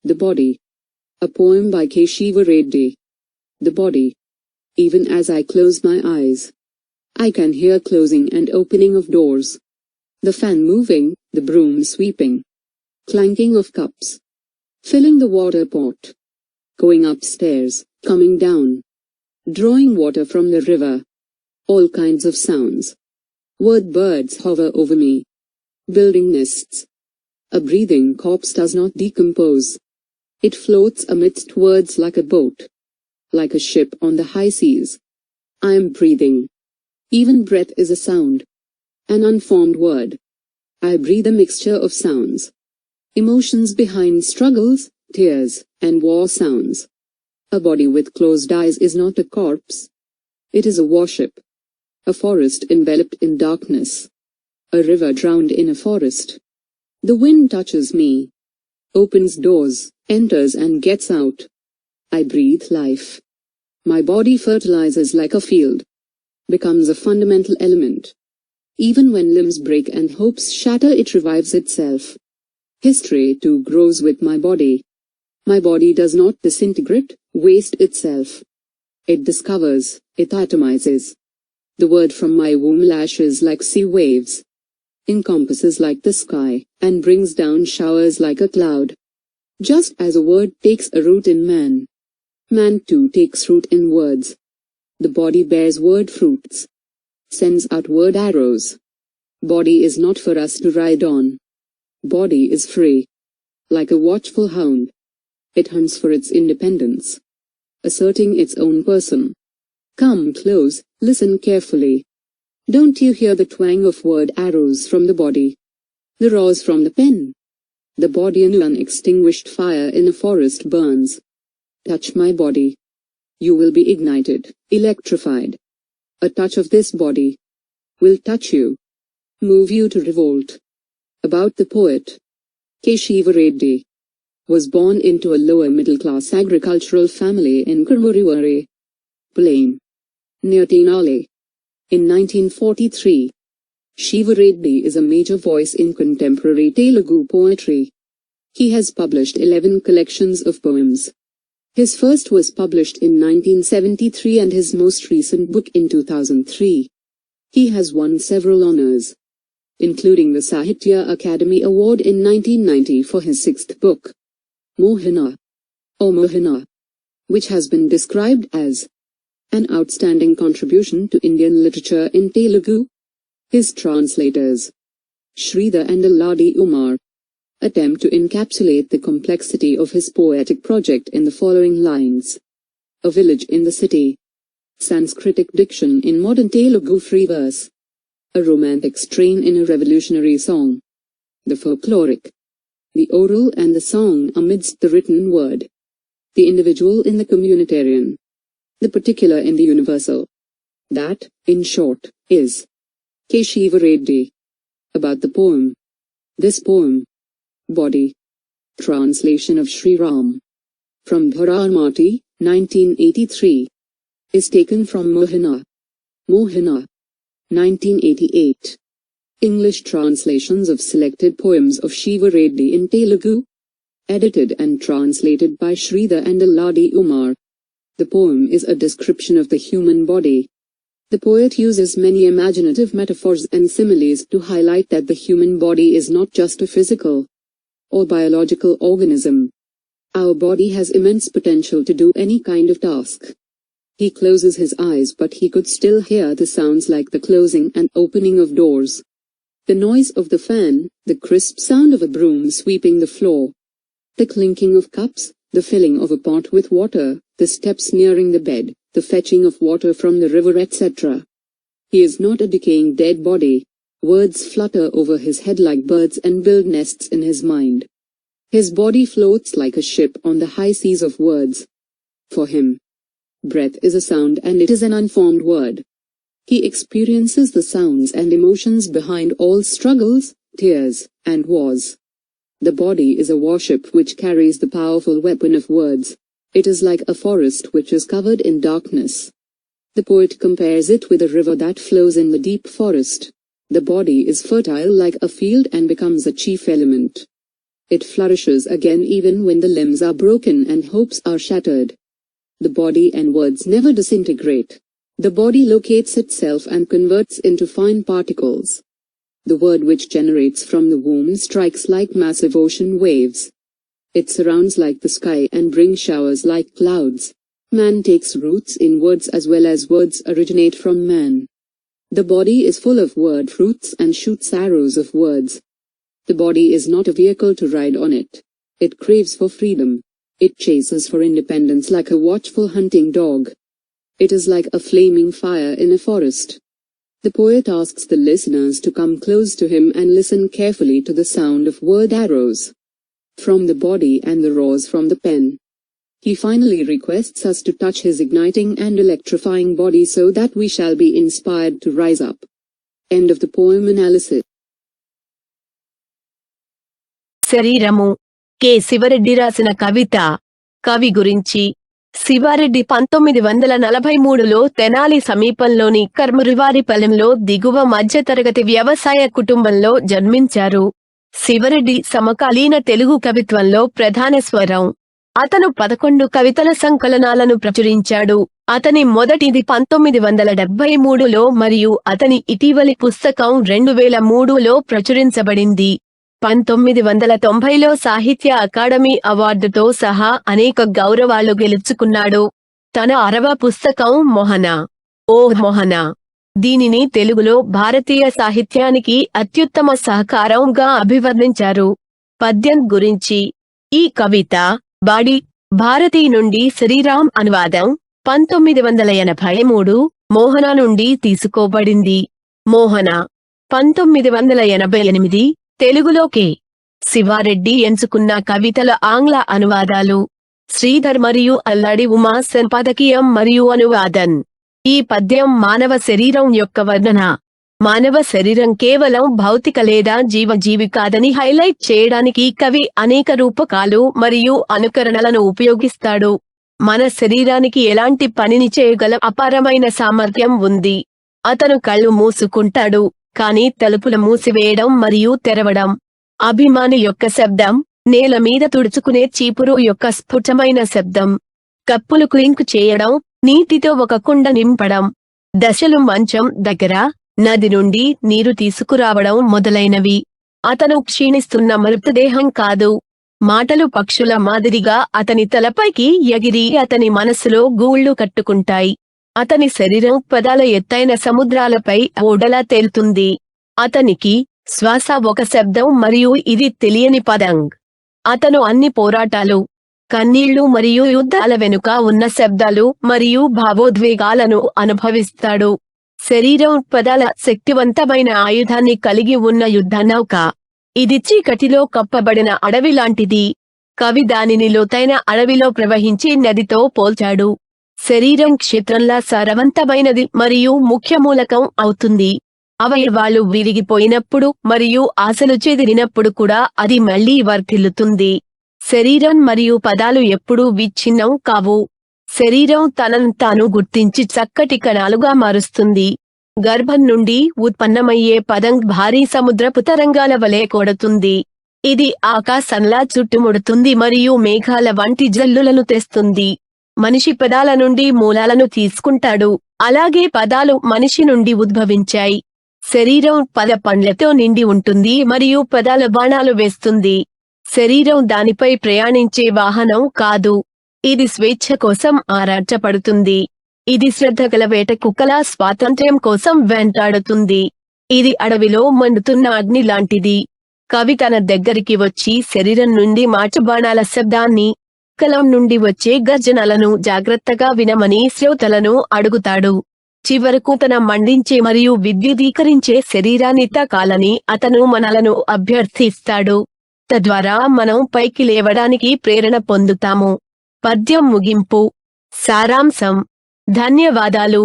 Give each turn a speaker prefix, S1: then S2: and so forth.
S1: The Body. A poem by K.Siva Reddy. The Body. Even as I close my eyes, I can hear closing and opening of doors. The fan moving, the broom sweeping. Clanking of cups. Filling the water pot. Going upstairs, coming down. Drawing water from the river. All kinds of sounds. Word birds hover over me. Building nests. A breathing corpse does not decompose. It floats amidst words like a boat. Like a ship on the high seas. I am breathing. Even breath is a sound. An unformed word. I breathe a mixture of sounds. Emotions behind struggles, tears, and war sounds. A body with closed eyes is not a corpse. It is a warship. A forest enveloped in darkness. A river drowned in a forest. The wind touches me. Opens doors, enters and gets out. I breathe life. My body fertilizes like a field. Becomes a fundamental element. Even when limbs break and hopes shatter, it revives itself. History too grows with my body. My body does not disintegrate, waste itself. It discovers, it atomizes. The word from my womb lashes like sea waves. Encompasses like the sky, and brings down showers like a cloud. Just as a word takes a root in man, man too takes root in words. The body bears word fruits. Sends out word arrows. Body is not for us to ride on. Body is free. Like a watchful hound. It hunts for its independence. Asserting its own person. Come close, listen carefully. Don't you hear the twang of word arrows from the body? The roars from the pen? The body an unextinguished fire in a forest burns. Touch my body. You will be ignited, electrified. A touch of this body will touch you. Move you to revolt. About the poet. K.Siva Reddy was born into a lower middle-class agricultural family in Kurmurivari, Plain, near Tenali. In 1943, Siva Reddy is a major voice in contemporary Telugu poetry. He has published 11 collections of poems. His first was published in 1973 and his most recent book in 2003. He has won several honors, including the Sahitya Akademi Award in 1990 for his sixth book, Mohana, or Mohana, which has been described as an outstanding contribution to Indian literature in Telugu. His translators, Sridhar and Alladi Umar, attempt to encapsulate the complexity of his poetic project in the following lines. A village in the city. Sanskritic diction in modern Telugu free verse. A romantic strain in a revolutionary song. The folkloric. The oral and the song amidst the written word. The individual in the communitarian. The particular in the universal. That, in short, is K.Siva Reddy. About the poem. This poem. Body. Translation of Sri Ram. From Bharamati, 1983. Is taken from Mohana. Mohana. 1988. English translations of selected poems of Siva Reddy in Telugu. Edited and translated by Sridhar and Alladi Umar. The poem is a description of the human body. The poet uses many imaginative metaphors and similes to highlight that the human body is not just a physical or biological organism. Our body has immense potential to do any kind of task. He closes his eyes, but he could still hear the sounds like the closing and opening of doors, the noise of the fan, the crisp sound of a broom sweeping the floor, the clinking of cups, the filling of a pot with water, the steps nearing the bed, the fetching of water from the river, etc. He is not a decaying dead body. Words flutter over his head like birds and build nests in his mind. His body floats like a ship on the high seas of words. For him, breath is a sound and it is an unformed word. He experiences the sounds and emotions behind all struggles, tears, and wars. The body is a warship which carries the powerful weapon of words. It is like a forest which is covered in darkness. The poet compares it with a river that flows in the deep forest. The body is fertile like a field and becomes a chief element. It flourishes again even when the limbs are broken and hopes are shattered. The body and words never disintegrate. The body locates itself and converts into fine particles. The word which generates from the womb strikes like massive ocean waves. It surrounds like the sky and brings showers like clouds. Man takes roots in words as well as words originate from man. The body is full of word fruits and shoots arrows of words. The body is not a vehicle to ride on it. It craves for freedom. It chases for independence like a watchful hunting dog. It is like a flaming fire in a forest. The poet asks the listeners to come close to him and listen carefully to the sound of word arrows from the body and the roars from the pen. He finally requests us to touch his igniting and electrifying body so that we shall be inspired to rise up. End of the poem analysis.
S2: శరీరము. K. Siva Reddy రాసిన కవిత. కవి గురించి. శివారెడ్డి 1943లో తెనాలి సమీపంలోని కర్మరివారిపాలెంలో దిగువ మధ్యతరగతి వ్యవసాయ కుటుంబంలో జన్మించారు. శివరెడ్డి సమకాలీన తెలుగు కవిత్వంలో ప్రధాన స్వరం. అతను 11 కవితల సంకలనాలను ప్రచురించాడు. అతని మొదటిది 1973లో మరియు అతని ఇటీవలి పుస్తకం 2003లో ప్రచురించబడింది. 1990లో సాహిత్య అకాడమీ అవార్డుతో సహా అనేక గౌరవాలు గెలుచుకున్నాడు. తన 6వ పుస్తకం మోహన. ఓ మోహన. దీనిని తెలుగులో భారతీయ సాహిత్యానికి అత్యుత్తమ సహకారంగా అభివర్ణించారు. పద్యం గురించి. ఈ కవిత బాడీ భారతీ నుండి శ్రీరామ్ అనువాదం 1983 మోహన నుండి తీసుకోబడింది. మోహన 1988 తెలుగులో కె. శివారెడ్డి ఎంచుకున్న కవితల ఆంగ్ల అనువాదాలు. శ్రీధర్ మరియు అల్లాడి ఉమా సంపాదకీయం మరియు అనువాదం. ఈ పద్యం మానవ శరీరం యొక్క వర్ణన. మానవ శరీరం కేవలం భౌతిక లేదా జీవి కాదని హైలైట్ చేయడానికి కవి అనేక రూపకాలు మరియు అనుకరణలను ఉపయోగిస్తాడు. మన శరీరానికి ఎలాంటి పనిని చేయగల అపారమైన సామర్థ్యం ఉంది. అతను కళ్ళు మూసుకుంటాడు, కానీ తలుపులు మూసివేయడం మరియు తెరవడం. అభిమాని యొక్క శబ్దం, నేల మీద తుడుచుకునే చీపురు యొక్క స్ఫుటమైన శబ్దం. కప్పులు క్లింక్ చేయడం, నీటితో ఒక కుండ నింపడం. దశలు మంచం దగ్గర, నది నుండి నీరు తీసుకురావడం మొదలైనవి. అతను క్షీణిస్తున్న మృతదేహం కాదు. మాటలు పక్షుల మాదిరిగా అతని తలపైకి ఎగిరి అతని మనసులో గూళ్ళు కట్టుకుంటాయి. అతని శరీరం పదాల ఎత్తైన సముద్రాలపై ఓడలా తేలుతుంది. అతనికి శ్వాస ఒక శబ్దం మరియు ఇది తెలియని పదం. అతను అన్ని పోరాటాలు, కన్నీళ్లు మరియు యుద్ధాల వెనుక ఉన్న శబ్దాలు మరియు భావోద్వేగాలను అనుభవిస్తాడు. శరీరం పదాల శక్తివంతమైన ఆయుధాన్ని కలిగి ఉన్న యుద్ధనౌక. ఇది చీకటిలో కప్పబడిన అడవి లాంటిది. కవి దానిని లోతైన అడవిలో ప్రవహించే నదితో పోల్చాడు. శరీరం క్షేత్రంలా సారవంతమైనది మరియు ముఖ్య మూలకం అవుతుంది. అవయవాలు విరిగిపోయినప్పుడు మరియు ఆశలు చెదిరినప్పుడు కూడా అది మళ్లీ వర్ధిల్లుతుంది. శరీరం మరియు పదాలు ఎప్పుడూ విచ్ఛిన్నం కావు. శరీరం తనను తాను గుర్తించి చక్కటి కణాలుగా మారుస్తుంది. గర్భం నుండి ఉత్పన్నమయ్యే పదం భారీ సముద్రపు తరంగాల వలె కొడుతుంది. ఇది ఆకాశంలా చుట్టుముడుతుంది మరియు మేఘాల వంటి జల్లులను తెస్తుంది. మనిషి పదాల నుండి మూలాలను తీసుకుంటాడు, అలాగే పదాలు మనిషి నుండి ఉద్భవించాయి. శరీరం పద పండ్లతో నిండి ఉంటుంది మరియు పదాల బాణాలు వేస్తుంది. శరీరం దానిపై ప్రయాణించే వాహనం కాదు. ఇది స్వేచ్ఛ కోసం ఆరాటపడుతుంది. ఇది శ్రద్ధగల వేట కుక్కల స్వాతంత్ర్యం కోసం వెంటాడుతుంది. ఇది అడవిలో మండుతున్న అగ్ని లాంటిది. కవి తన దగ్గరికి వచ్చి శరీరం నుండి మాటబాణాల శబ్దాన్ని, కలం నుండి వచ్చే గర్జనలను జాగ్రత్తగా వినమని శ్రోతలను అడుగుతాడు. చివరకు తన మండించే మరియు విద్యుదీకరించే శరీరాన్ని తాకాలని అతను మనలను అభ్యర్థిస్తాడు. తద్వారా మనం పైకి లేవడానికి ప్రేరణ పొందుతాము. పద్యం ముగింపు. సారాంశం. ధన్యవాదాలు.